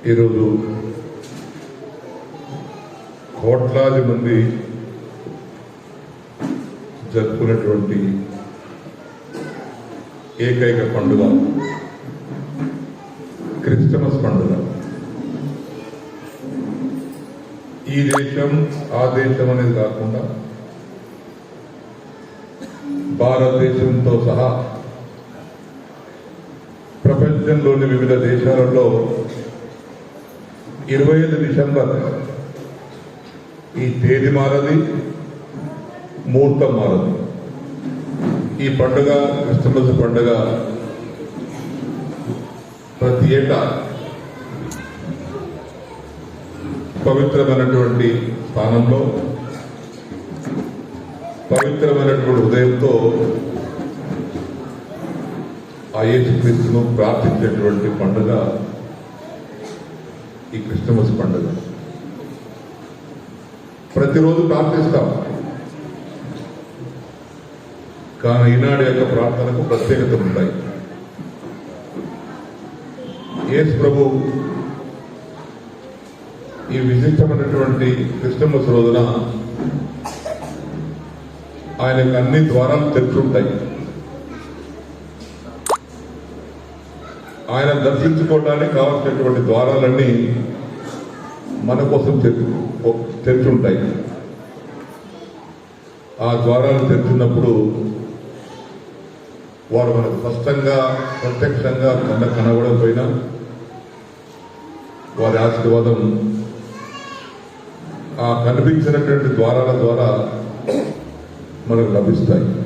ఈరోజు కోట్లాది మంది జరుపుకునేటువంటి ఏకైక పండుగ క్రిస్టమస్ పండుగ. ఈ దేశం ఆ దేశం అనేది కాకుండా భారతదేశంతో సహా ప్రపంచంలోని వివిధ దేశాలలో 25 డిసెంబర్ ఈ తేదీ మారది, ముహూర్తం మారది. ఈ పండుగ క్రిస్టమస్ పండుగ ప్రతి ఏటా పవిత్రమైనటువంటి స్థానంలో పవిత్రమైనటువంటి హృదయంతో ఆ యేసుక్రీస్తును ప్రార్థించేటువంటి పండుగ ఈ క్రిస్టమస్ పండుగ. ప్రతిరోజు ప్రార్థిస్తాం, కానీ ఈనాడు యొక్క ప్రార్థనకు ప్రత్యేకతలు ఉంటాయి. యేసు ప్రభు ఈ విశిష్టమైనటువంటి క్రిస్టమస్ రోజున ఆయనకు అన్ని ద్వారాలు తెరుచుంటాయి. ఆయన దర్శించుకోవడానికి కావాల్సినటువంటి ద్వారాలన్నీ మన కోసం తెరుచుంటాయి. ఆ ద్వారాలు తెరిచినప్పుడు వారు మనకు స్పష్టంగా ప్రత్యక్షంగా కనబడకపోయినా వారి ఆశీర్వాదం ఆ కనిపించినటువంటి ద్వారాల ద్వారా మనకు లభిస్తాయి.